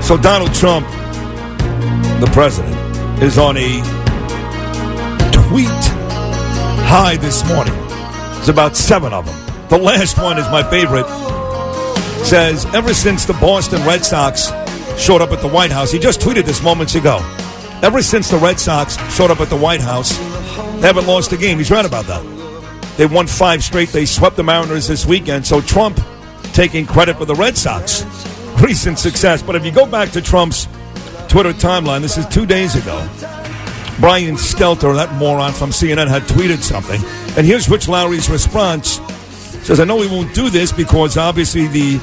So Donald Trump, the president, is on a tweet high this morning. There's about 7 of them. The last one is my favorite. Says, ever since the Boston Red Sox showed up at the White House, he just tweeted this moments ago. Ever since the Red Sox showed up at the White House, they haven't lost a game. He's right about that. They won 5 straight. They swept the Mariners this weekend. So Trump taking credit for the Red Sox recent success. But if you go back to Trump's Twitter timeline, this is 2 days ago, Brian Stelter, that moron from CNN, had tweeted something. And here's Rich Lowry's response. Says, I know he won't do this because obviously the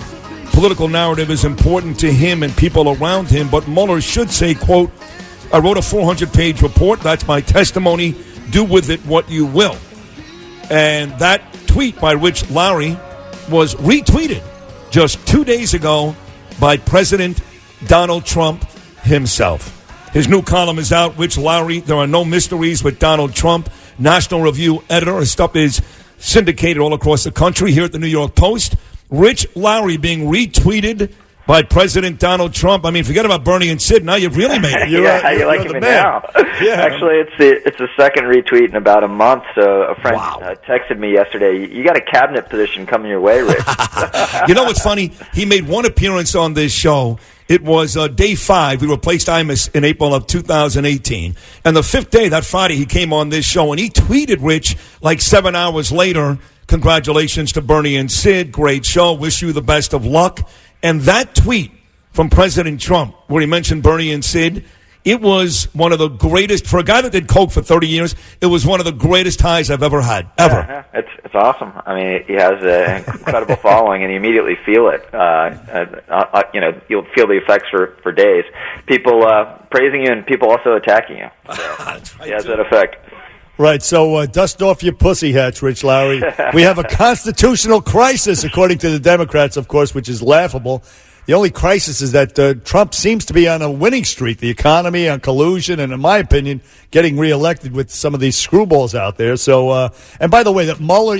political narrative is important to him and people around him, but Mueller should say, quote, I wrote a 400-page report. That's my testimony. Do with it what you will. And that tweet by Rich Lowry was retweeted just 2 days ago by President Donald Trump himself. His new column is out, Rich Lowry, There Are No Mysteries with Donald Trump, National Review editor. His stuff is syndicated all across the country here at the New York Post. Rich Lowry being retweeted by President Donald Trump. I mean, forget about Bernie and Sid. Now you've really made it. You like him now. Yeah. Actually, it's the second retweet in about a month. So a friend texted me yesterday, you got a cabinet position coming your way, Rich. You know what's funny? He made one appearance on this show. It was day 5. We replaced Imus in April of 2018. And the 5th day, that Friday, he came on this show. And he tweeted Rich like 7 hours later, congratulations to Bernie and Sid. Great show. Wish you the best of luck. And that tweet from President Trump, where he mentioned Bernie and Sid, it was one of the greatest, for a guy that did coke for 30 years, it was one of the greatest highs I've ever had, ever. Yeah, it's awesome. I mean, he has an incredible following, and you immediately feel it. You'll feel the effects for days. People praising you and people also attacking you. So he has that effect. Right, so dust off your pussy hats, Rich Lowry. We have a constitutional crisis, according to the Democrats, of course, which is laughable. The only crisis is that Trump seems to be on a winning streak, the economy, on collusion, and in my opinion, getting reelected with some of these screwballs out there. So, and by the way, that Mueller,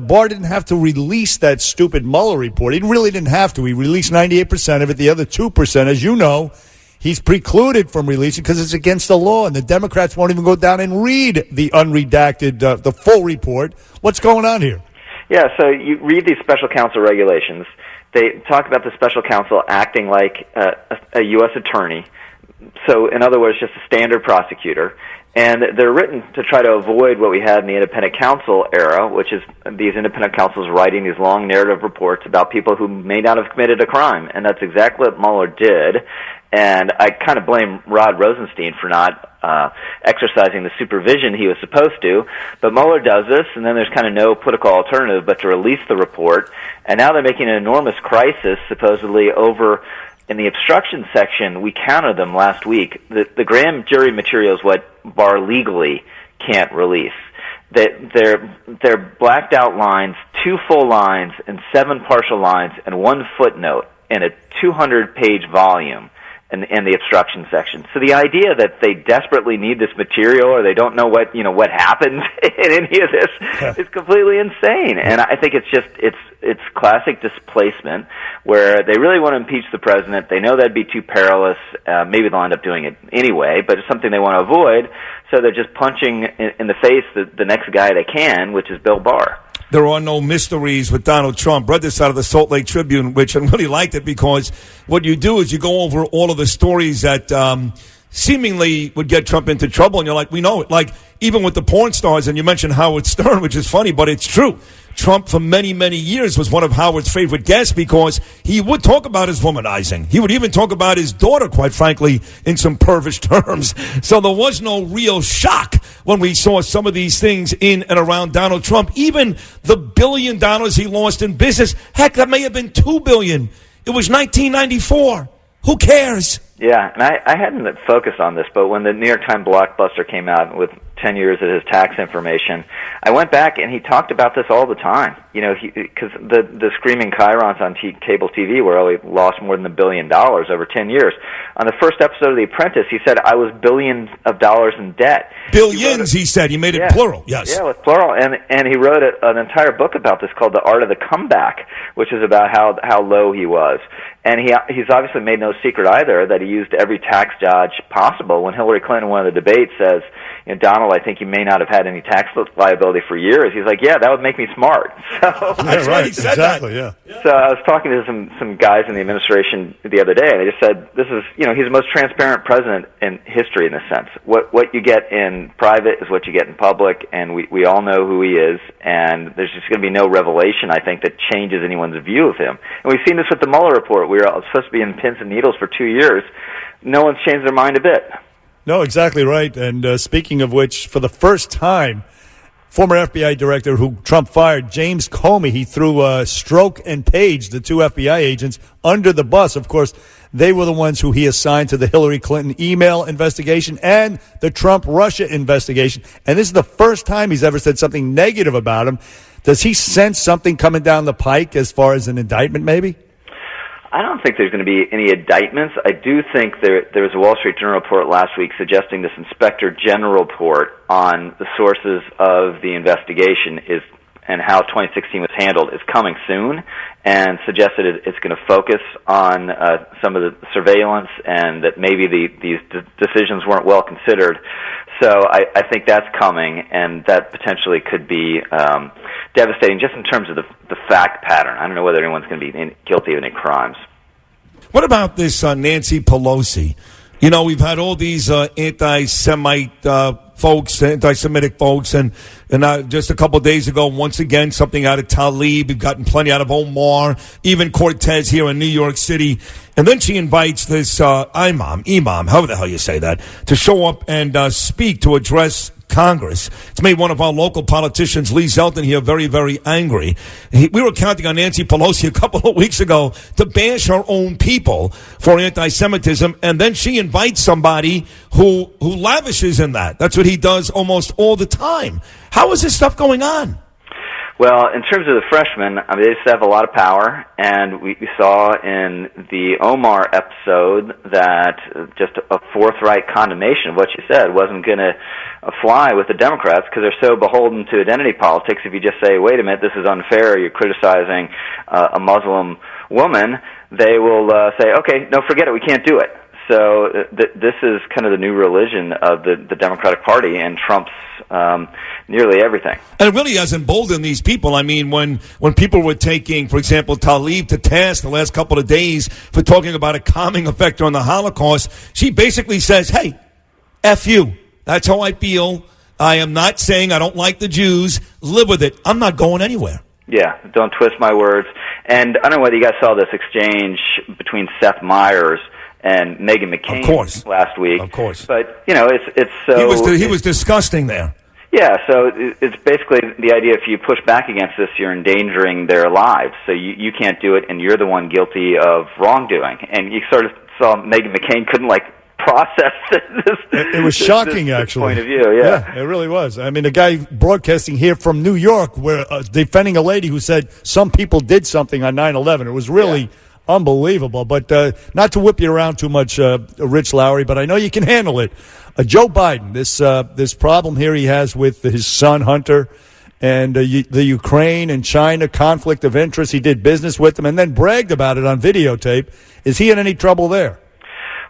Barr didn't have to release that stupid Mueller report. He really didn't have to. He released 98% of it. The other 2%, as you know, he's precluded from releasing because it's against the law, and the Democrats won't even go down and read the unredacted, the full report. What's going on here? Yeah, so you read these special counsel regulations. They talk about the special counsel acting like a U.S. attorney. So, in other words, just a standard prosecutor. And they're written to try to avoid what we had in the independent counsel era, which is these independent counsels writing these long narrative reports about people who may not have committed a crime. And that's exactly what Mueller did. And I kind of blame Rod Rosenstein for not exercising the supervision he was supposed to. But Mueller does this, and then there's kind of no political alternative but to release the report. And now they're making an enormous crisis, supposedly, over in the obstruction section. We counted them last week. The grand jury material is what Barr legally can't release. They're blacked out lines, 2 full lines, and 7 partial lines, and 1 footnote in a 200-page volume. In the obstruction section. So the idea that they desperately need this material or they don't know what happens in any of this is completely insane. And I think it's classic displacement where they really want to impeach the president. They know that'd be too perilous. Maybe they'll end up doing it anyway, but it's something they want to avoid. So they're just punching in the face the next guy they can, which is Bill Barr. There are no mysteries with Donald Trump. Read this out of the Salt Lake Tribune, which I really liked it because what you do is you go over all of the stories that seemingly would get Trump into trouble, and you're like, we know it. Like, even with the porn stars, and you mentioned Howard Stern, which is funny, but it's true. Trump, for many, many years, was one of Howard's favorite guests because he would talk about his womanizing. He would even talk about his daughter, quite frankly, in some pervish terms. So there was no real shock when we saw some of these things in and around Donald Trump. Even the $1 billion he lost in business, heck, that may have been $2 billion. It was 1994. Who cares? Yeah, and I hadn't focused on this, but when the New York Times blockbuster came out with 10 years of his tax information. I went back and he talked about this all the time. Because the screaming chyrons on cable TV where he lost more than $1 billion over 10 years. On the first episode of The Apprentice, he said, I was billions of dollars in debt. Billions, he said. He made it plural, yes. Yeah, with plural. And he wrote an entire book about this called The Art of the Comeback, which is about how low he was. And he's obviously made no secret either that he used every tax dodge possible. When Hillary Clinton in one of the debates says, Donald, I think you may not have had any tax liability for years, he's like, yeah, that would make me smart. So, that's right, he said exactly, that. Yeah. So I was talking to some guys in the administration the other day, and they just said, this is, he's the most transparent president in history in this sense. What you get in private is what you get in public, and we all know who he is, and there's just going to be no revelation, I think, that changes anyone's view of him. And we've seen this with the Mueller report. We were supposed to be in pins and needles for 2 years. No one's changed their mind a bit. No, exactly right. And speaking of which, for the first time, former FBI director who Trump fired, James Comey, he threw Strzok and Page, the two FBI agents, under the bus. Of course, they were the ones who he assigned to the Hillary Clinton email investigation and the Trump-Russia investigation. And this is the first time he's ever said something negative about him. Does he sense something coming down the pike as far as an indictment, maybe? I don't think there's going to be any indictments. I do think there was a Wall Street Journal report last week suggesting this Inspector General report on the sources of the investigation and how 2016 was handled is coming soon, and suggested it's going to focus on some of the surveillance and that maybe these decisions weren't well considered. So I think that's coming, and that potentially could be devastating just in terms of the fact pattern. I don't know whether anyone's going to be guilty of any crimes. What about this Nancy Pelosi? We've had all these anti-Semitic folks, and just a couple of days ago, once again, something out of Tlaib. We've gotten plenty out of Omar, even Cortez here in New York City. And then she invites this imam, however the hell you say that, to show up and speak to address Congress. It's made one of our local politicians, Lee Zeldin, here very, very angry. We were counting on Nancy Pelosi a couple of weeks ago to bash her own people for anti-Semitism, and then she invites somebody who lavishes in that. That's what he does almost all the time. How is this stuff going on? Well, in terms of the freshmen, they just have a lot of power, and we saw in the Omar episode that just a forthright condemnation of what you said wasn't going to fly with the Democrats because they're so beholden to identity politics. If you just say, wait a minute, this is unfair, you're criticizing a Muslim woman, they will say, okay, no, forget it, we can't do it. So this is kind of the new religion of the Democratic Party and Trump's nearly everything. And it really has emboldened these people. I mean, when people were taking, for example, Tlaib to task the last couple of days for talking about a calming effect on the Holocaust, she basically says, hey, F you. That's how I feel. I am not saying I don't like the Jews. Live with it. I'm not going anywhere. Yeah, don't twist my words. And I don't know whether you guys saw this exchange between Seth Meyers and Meghan McCain last week. Of course. But, it's so... He was disgusting there. Yeah, so it's basically the idea if you push back against this, you're endangering their lives. So you can't do it, and you're the one guilty of wrongdoing. And you sort of saw Meghan McCain couldn't, process this. It was shocking, actually. Point of view, yeah. It really was. I mean, a guy broadcasting here from New York, where defending a lady who said some people did something on 9/11. It was really... unbelievable, but not to whip you around too much, Rich Lowry, but I know you can handle it. Joe Biden, this problem here he has with his son, Hunter, and the Ukraine and China conflict of interest. He did business with them and then bragged about it on videotape. Is he in any trouble there?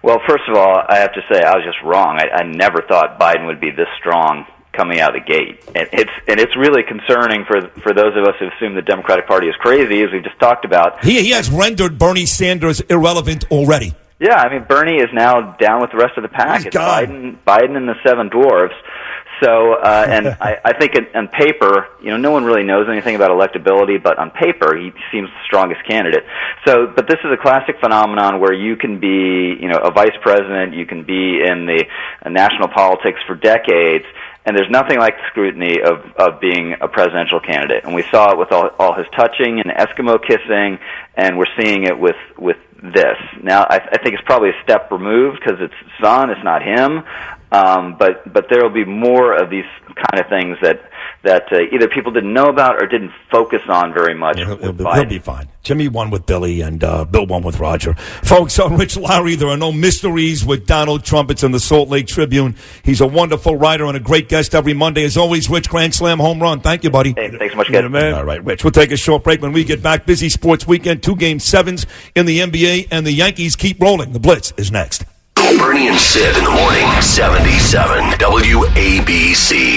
Well, first of all, I have to say I was just wrong. I never thought Biden would be this strong coming out of the gate. And it's really concerning for those of us who assume the Democratic Party is crazy, as we've just talked about. He has rendered Bernie Sanders irrelevant already. Yeah, I mean, Bernie is now down with the rest of the pack. It's Biden and the seven dwarves. So, and I think on paper, no one really knows anything about electability, but on paper, he seems the strongest candidate. So, but this is a classic phenomenon where you can be, a vice president, you can be in the national politics for decades, and there's nothing like the scrutiny of being a presidential candidate. And we saw it with all his touching and Eskimo kissing, and we're seeing it with this. Now, I think it's probably a step removed because it's son, it's not him. But there will be more of these kind of things that either people didn't know about or didn't focus on very much. Yeah, he'll be fine. Jimmy won with Billy, and Bill won with Roger. Folks, on Rich Lowry, there are no mysteries with Donald Trump. It's in the Salt Lake Tribune. He's a wonderful writer and a great guest every Monday. As always, Rich, Grand Slam home run. Thank you, buddy. Hey, thanks so much, guys. Man. All right, Rich, we'll take a short break. When we get back, busy sports weekend, 2 Game 7s in the NBA, and the Yankees keep rolling. The Blitz is next. Bernie and Sid in the morning, 77 WABC.